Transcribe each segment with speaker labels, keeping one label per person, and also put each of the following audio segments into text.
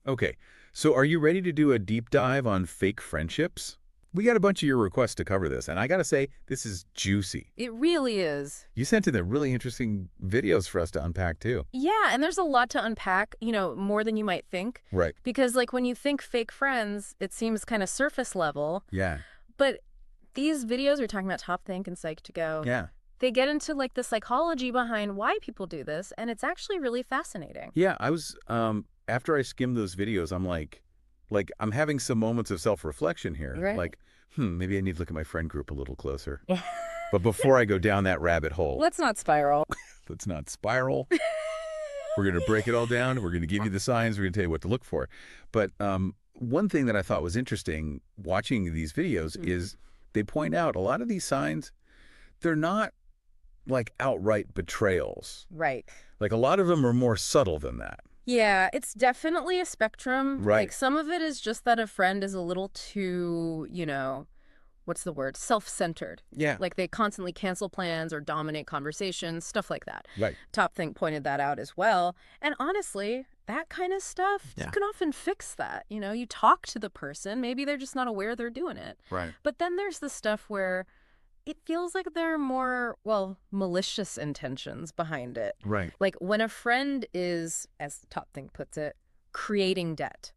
Speaker 1: Okay, so are you ready to do a deep dive on fake friendships? We got a bunch of your requests to cover this, and I gotta say, this is juicy.
Speaker 2: It really is.
Speaker 1: You sent in the really interesting videos for us to unpack, too.
Speaker 2: Yeah, and there's a lot to unpack, more than you might think.
Speaker 1: Right.
Speaker 2: Because, like, when you think fake friends, it seems kind of surface level.
Speaker 1: Yeah.
Speaker 2: But these videos we're talking about, Top Think and Psych to Go,
Speaker 1: Yeah.
Speaker 2: they get into, like, the psychology behind why people do this, and it's actually really fascinating.
Speaker 1: Yeah, I was, after I skimmed those videos, I'm like, I'm having some moments of self-reflection here.
Speaker 2: Right.
Speaker 1: Like, maybe I need to look at my friend group a little closer. But before I go down that rabbit hole,
Speaker 2: Let's not spiral.
Speaker 1: let's not spiral. We're going to break it all down. We're going to give you the signs. We're going to tell you what to look for. But one thing that I thought was interesting watching these videos is they point out a lot of these signs, they're not like outright betrayals.
Speaker 2: Right.
Speaker 1: Like a lot of them are more subtle than that.
Speaker 2: Yeah, it's definitely a spectrum.
Speaker 1: Right.
Speaker 2: Like, some of it is just that a friend is a little too, what's the word? Self-centered.
Speaker 1: Yeah.
Speaker 2: Like, they constantly cancel plans or dominate conversations, stuff like that.
Speaker 1: Right.
Speaker 2: Top Think pointed that out as well. And honestly, that kind of stuff, you can often fix that. You talk to the person. Maybe they're just not aware they're doing it.
Speaker 1: Right.
Speaker 2: But then there's the stuff where it feels like there are more, well, malicious intentions behind it.
Speaker 1: Right.
Speaker 2: Like when a friend is, as Top Think puts it, creating debt.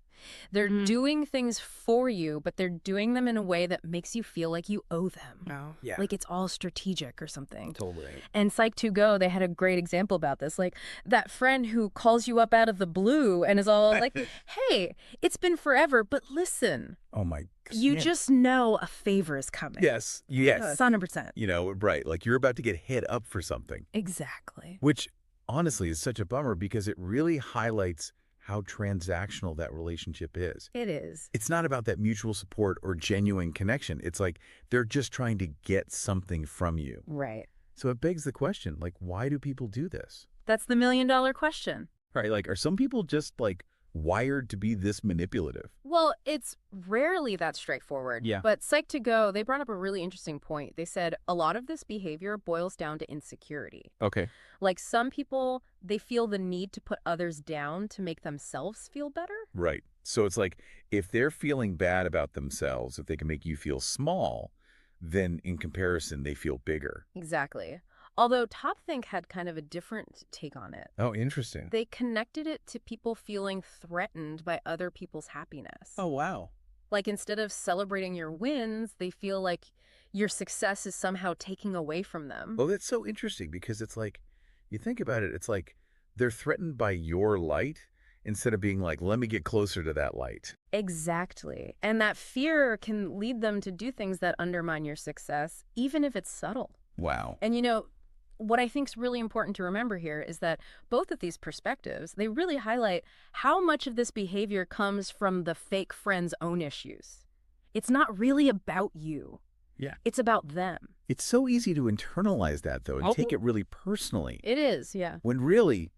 Speaker 2: They're doing things for you, but they're doing them in a way that makes you feel like you owe them.
Speaker 3: Oh.
Speaker 1: Yeah.
Speaker 2: Like it's all strategic or something.
Speaker 1: Totally.
Speaker 2: And Psych 2 Go, they had a great example about this. Like that friend who calls you up out of the blue and is all like, hey, it's been forever, but listen.
Speaker 1: Oh, my God.
Speaker 2: You just know a favor is coming.
Speaker 1: Yes. Yes.
Speaker 2: 100%.
Speaker 1: Right. Like you're about to get hit up for something.
Speaker 2: Exactly.
Speaker 1: Which honestly is such a bummer because it really highlights how transactional that relationship is.
Speaker 2: It is.
Speaker 1: It's not about that mutual support or genuine connection. It's like they're just trying to get something from you.
Speaker 2: Right.
Speaker 1: So it begs the question, like, why do people do this?
Speaker 2: That's the million-dollar question.
Speaker 1: Right? Like, are some people just like wired to be this manipulative?
Speaker 2: Well, it's rarely that straightforward.
Speaker 1: Yeah.
Speaker 2: But Psych 2 Go, they brought up a really interesting point. They said a lot of this behavior boils down to insecurity.
Speaker 1: Okay.
Speaker 2: Like some people, they feel the need to put others down to make themselves feel better.
Speaker 1: Right. So it's like if they're feeling bad about themselves, if they can make you feel small, then in comparison, they feel bigger.
Speaker 2: Exactly. Although Top Think had kind of a different take on it.
Speaker 1: Oh, interesting.
Speaker 2: They connected it to people feeling threatened by other people's happiness.
Speaker 1: Oh, wow.
Speaker 2: Like instead of celebrating your wins, they feel like your success is somehow taking away from them.
Speaker 1: Well, that's so interesting because it's like, you think about it, it's like they're threatened by your light instead of being like, let me get closer to that light.
Speaker 2: Exactly. And that fear can lead them to do things that undermine your success, even if it's subtle.
Speaker 1: Wow.
Speaker 2: And what I think is really important to remember here is that both of these perspectives, they really highlight how much of this behavior comes from the fake friend's own issues. It's not really about you.
Speaker 1: Yeah.
Speaker 2: It's about them.
Speaker 1: It's so easy to internalize that, though, and take it really personally.
Speaker 2: It is, yeah.
Speaker 1: When really,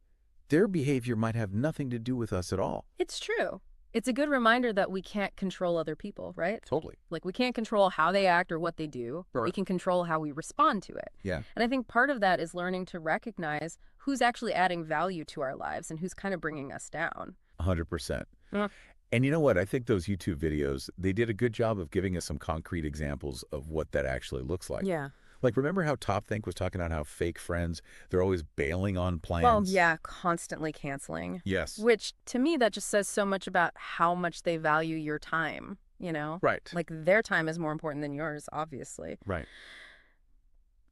Speaker 1: their behavior might have nothing to do with us at all.
Speaker 2: It's true. It's a good reminder that we can't control other people, right?
Speaker 1: Totally.
Speaker 2: Like, we can't control how they act or what they do, but we
Speaker 1: Right.
Speaker 2: can control how we respond to it.
Speaker 1: Yeah.
Speaker 2: And I think part of that is learning to recognize who's actually adding value to our lives and who's kind of bringing us down.
Speaker 1: 100%.
Speaker 2: Yeah.
Speaker 1: And you know what? I think those YouTube videos, they did a good job of giving us some concrete examples of what that actually looks like.
Speaker 2: Yeah.
Speaker 1: Like, remember how Top Think was talking about how fake friends, they're always bailing on plans?
Speaker 2: Well, yeah, constantly canceling.
Speaker 1: Yes.
Speaker 2: Which, to me, that just says so much about how much they value your time,
Speaker 1: Right.
Speaker 2: Like, their time is more important than yours, obviously.
Speaker 1: Right.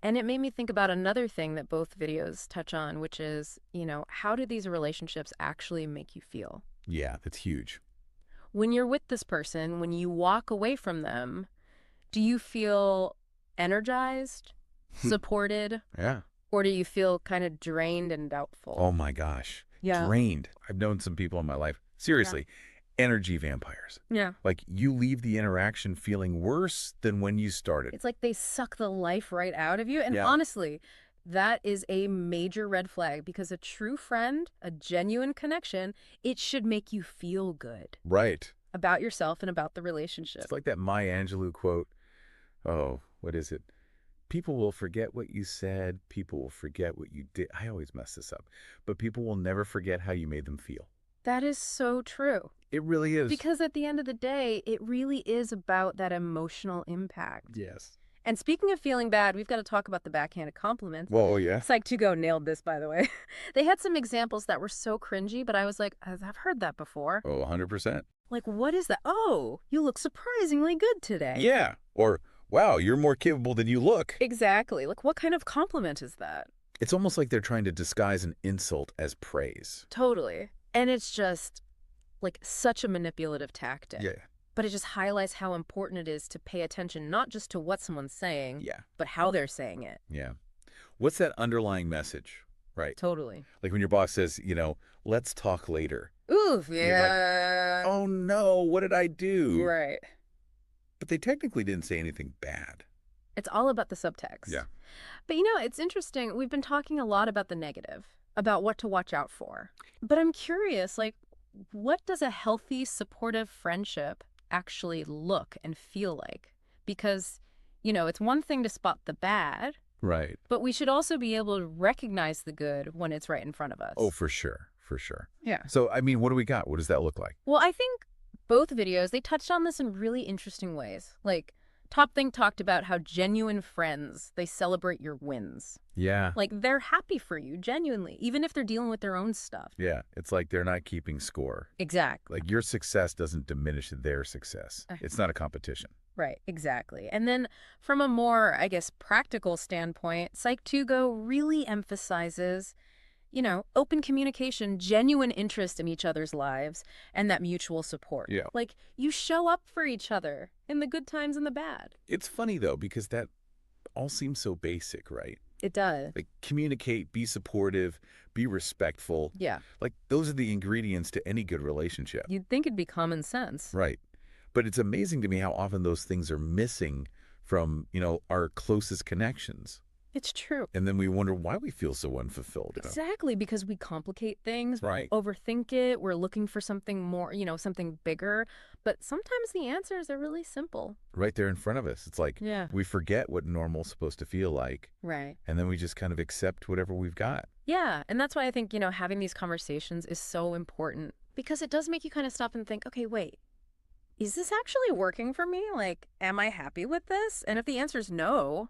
Speaker 2: And it made me think about another thing that both videos touch on, which is, how do these relationships actually make you feel?
Speaker 1: Yeah, that's huge.
Speaker 2: When you're with this person, when you walk away from them, do you feel energized, supported,
Speaker 1: Yeah.
Speaker 2: or do you feel kind of drained and doubtful?
Speaker 1: Oh, my gosh.
Speaker 2: Yeah.
Speaker 1: Drained. I've known some people in my life. Seriously. Energy vampires.
Speaker 2: Yeah.
Speaker 1: Like, you leave the interaction feeling worse than when you started.
Speaker 2: It's like they suck the life right out of you. And
Speaker 1: Yeah.
Speaker 2: honestly, that is a major red flag because a true friend, a genuine connection, it should make you feel good
Speaker 1: Right.
Speaker 2: about yourself and about the relationship.
Speaker 1: It's like that Maya Angelou quote. Oh, what is it? People will forget what you said. People will forget what you did. I always mess this up. But people will never forget how you made them feel.
Speaker 2: That is so true.
Speaker 1: It really is.
Speaker 2: Because at the end of the day, it really is about that emotional impact.
Speaker 1: Yes.
Speaker 2: And speaking of feeling bad, we've got to talk about the backhanded compliments.
Speaker 1: Well, oh, yeah.
Speaker 2: Psych2Go nailed this, by the way. They had some examples that were so cringy, but I was like, I've heard that before.
Speaker 1: Oh, 100%.
Speaker 2: Like, what is that? Oh, you look surprisingly good today.
Speaker 1: Yeah. Or, wow, you're more capable than you look.
Speaker 2: Exactly. Like, what kind of compliment is that?
Speaker 1: It's almost like they're trying to disguise an insult as praise.
Speaker 2: Totally. And it's just, like, such a manipulative tactic.
Speaker 1: Yeah.
Speaker 2: But it just highlights how important it is to pay attention not just to what someone's saying,
Speaker 1: Yeah.
Speaker 2: but how they're saying it.
Speaker 1: Yeah. What's that underlying message, right?
Speaker 2: Totally.
Speaker 1: Like when your boss says, let's talk later.
Speaker 2: Oof,
Speaker 1: You're
Speaker 2: yeah.
Speaker 1: like, oh, no, what did I do?
Speaker 2: Right.
Speaker 1: But they technically didn't say anything bad.
Speaker 2: It's all about the subtext.
Speaker 1: Yeah.
Speaker 2: But it's interesting. We've been talking a lot about the negative, about what to watch out for. But I'm curious, like, what does a healthy, supportive friendship actually look and feel like? Because, it's one thing to spot the bad,
Speaker 1: Right.
Speaker 2: but we should also be able to recognize the good when it's right in front of us.
Speaker 1: Oh, for sure. For sure.
Speaker 2: Yeah.
Speaker 1: So, I mean, what do we got? What does that look like?
Speaker 2: Well, I think both videos, they touched on this in really interesting ways. Like, Top Think talked about how genuine friends, they celebrate your wins.
Speaker 1: Yeah.
Speaker 2: Like, they're happy for you, genuinely, even if they're dealing with their own stuff.
Speaker 1: Yeah. It's like they're not keeping score.
Speaker 2: Exactly.
Speaker 1: Like your success doesn't diminish their success. It's not a competition.
Speaker 2: Right, exactly. And then from a more, I guess, practical standpoint, Psych2Go really emphasizes, open communication, genuine interest in each other's lives, and that mutual support.
Speaker 1: Yeah.
Speaker 2: Like, you show up for each other in the good times and the bad.
Speaker 1: It's funny, though, because that all seems so basic, right?
Speaker 2: It does.
Speaker 1: Like communicate, be supportive, be respectful.
Speaker 2: Yeah.
Speaker 1: Like those are the ingredients to any good relationship.
Speaker 2: You'd think it'd be common sense.
Speaker 1: Right. But it's amazing to me how often those things are missing from, our closest connections.
Speaker 2: It's true.
Speaker 1: And then we wonder why we feel so unfulfilled.
Speaker 2: Exactly, because we complicate things,
Speaker 1: Right.
Speaker 2: overthink it, we're looking for something more, something bigger. But sometimes the answers are really simple.
Speaker 1: Right there in front of us. It's like we forget what normal's supposed to feel like.
Speaker 2: Right.
Speaker 1: And then we just kind of accept whatever we've got.
Speaker 2: Yeah, and that's why I think, having these conversations is so important. Because it does make you kind of stop and think, okay, wait, is this actually working for me? Like, am I happy with this? And if the answer is no,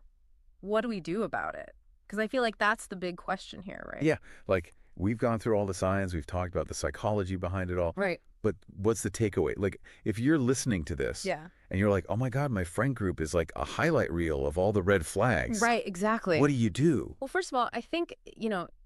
Speaker 2: what do we do about it? Because I feel like that's the big question here, right?
Speaker 1: Yeah, like we've gone through all the science, we've talked about the psychology behind it all.
Speaker 2: Right.
Speaker 1: But what's the takeaway? Like if you're listening to this and you're like, oh my God, my friend group is like a highlight reel of all the red flags.
Speaker 2: Right, exactly.
Speaker 1: What do you do?
Speaker 2: Well, first of all, I think,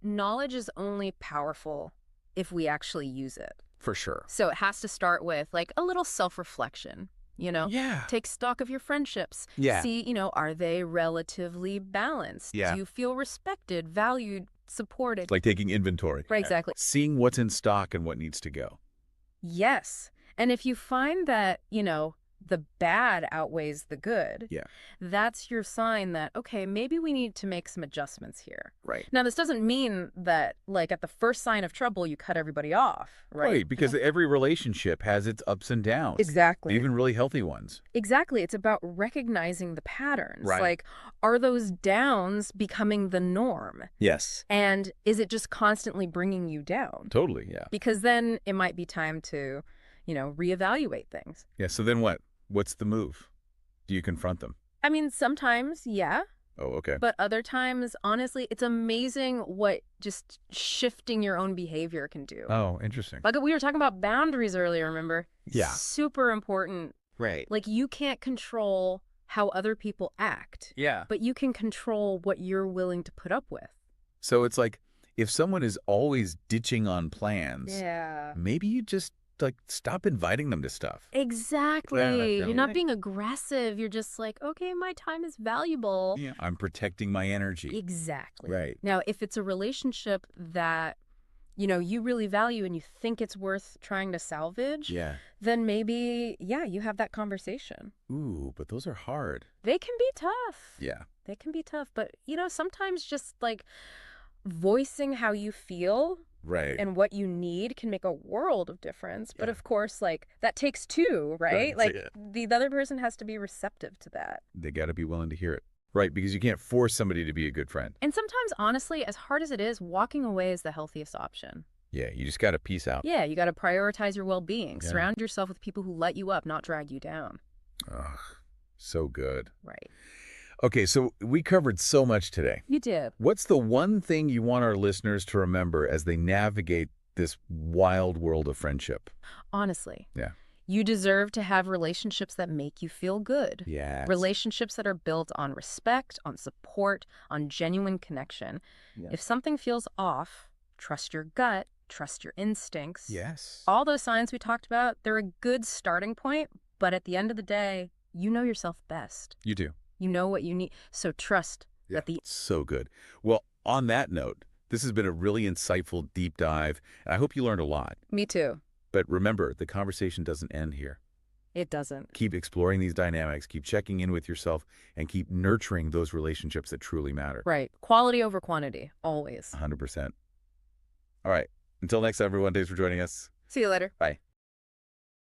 Speaker 2: knowledge is only powerful if we actually use it.
Speaker 1: For sure.
Speaker 2: So it has to start with like a little self-reflection.
Speaker 1: Yeah.
Speaker 2: Take stock of your friendships.
Speaker 1: Yeah.
Speaker 2: See, are they relatively balanced?
Speaker 1: Yeah.
Speaker 2: Do you feel respected, valued, supported?
Speaker 1: Like taking inventory.
Speaker 2: Right, exactly.
Speaker 1: Seeing what's in stock and what needs to go.
Speaker 2: Yes. And if you find that, the bad outweighs the good, that's your sign that, okay, maybe we need to make some adjustments here.
Speaker 1: Right.
Speaker 2: Now, this doesn't mean that, like, at the first sign of trouble, you cut everybody off, right?
Speaker 1: Right, because every relationship has its ups and downs.
Speaker 2: Exactly.
Speaker 1: Even really healthy ones.
Speaker 2: Exactly. It's about recognizing the patterns.
Speaker 1: Right.
Speaker 2: Like, are those downs becoming the norm?
Speaker 1: Yes.
Speaker 2: And is it just constantly bringing you down?
Speaker 1: Totally, yeah.
Speaker 2: Because then it might be time to, reevaluate things.
Speaker 1: Yeah, so then what? What's the move? Do you confront them?
Speaker 2: I mean, sometimes, yeah.
Speaker 1: Oh, okay.
Speaker 2: But other times, honestly, it's amazing what just shifting your own behavior can do.
Speaker 1: Oh, interesting.
Speaker 2: Like we were talking about boundaries earlier, remember?
Speaker 1: Yeah.
Speaker 2: Super important.
Speaker 1: Right.
Speaker 2: Like you can't control how other people act.
Speaker 1: Yeah.
Speaker 2: But you can control what you're willing to put up with.
Speaker 1: So it's like if someone is always ditching on plans, maybe you just like stop inviting them to stuff.
Speaker 2: Exactly. You're not being aggressive. You're just like, okay, my time is valuable.
Speaker 1: Yeah. I'm protecting my energy.
Speaker 2: Exactly.
Speaker 1: Right.
Speaker 2: Now, if it's a relationship that, you really value and you think it's worth trying to salvage, then maybe, you have that conversation.
Speaker 1: Ooh, but those are hard.
Speaker 2: They can be tough.
Speaker 1: Yeah.
Speaker 2: They can be tough. But, sometimes just like voicing how you feel and what you need can make a world of difference. But of course, like that takes two, right? Like the other person has to be receptive to that.
Speaker 1: They got to be willing to hear it. Right, because you can't force somebody to be a good friend.
Speaker 2: And sometimes, honestly, as hard as it is, walking away is the healthiest option.
Speaker 1: Yeah, you just got to peace out.
Speaker 2: Yeah, you got to prioritize your well-being.
Speaker 1: Yeah.
Speaker 2: Surround yourself with people who light you up, not drag you down.
Speaker 1: Ugh, so good.
Speaker 2: Right.
Speaker 1: Okay, so we covered so much today.
Speaker 2: You did.
Speaker 1: What's the one thing you want our listeners to remember as they navigate this wild world of friendship?
Speaker 2: Honestly.
Speaker 1: Yeah.
Speaker 2: You deserve to have relationships that make you feel good.
Speaker 1: Yes.
Speaker 2: Relationships that are built on respect, on support, on genuine connection.
Speaker 1: Yeah.
Speaker 2: If something feels off, trust your gut, trust your instincts.
Speaker 1: Yes.
Speaker 2: All those signs we talked about, they're a good starting point, but at the end of the day, you know yourself best.
Speaker 1: You do.
Speaker 2: You know what you need. So trust that the...
Speaker 1: So good. Well, on that note, this has been a really insightful deep dive, and I hope you learned a lot.
Speaker 2: Me too.
Speaker 1: But remember, the conversation doesn't end here.
Speaker 2: It doesn't.
Speaker 1: Keep exploring these dynamics, keep checking in with yourself, and keep nurturing those relationships that truly matter.
Speaker 2: Right. Quality over quantity, always.
Speaker 1: 100%. All right. Until next time, everyone, thanks for joining us.
Speaker 2: See you later.
Speaker 1: Bye.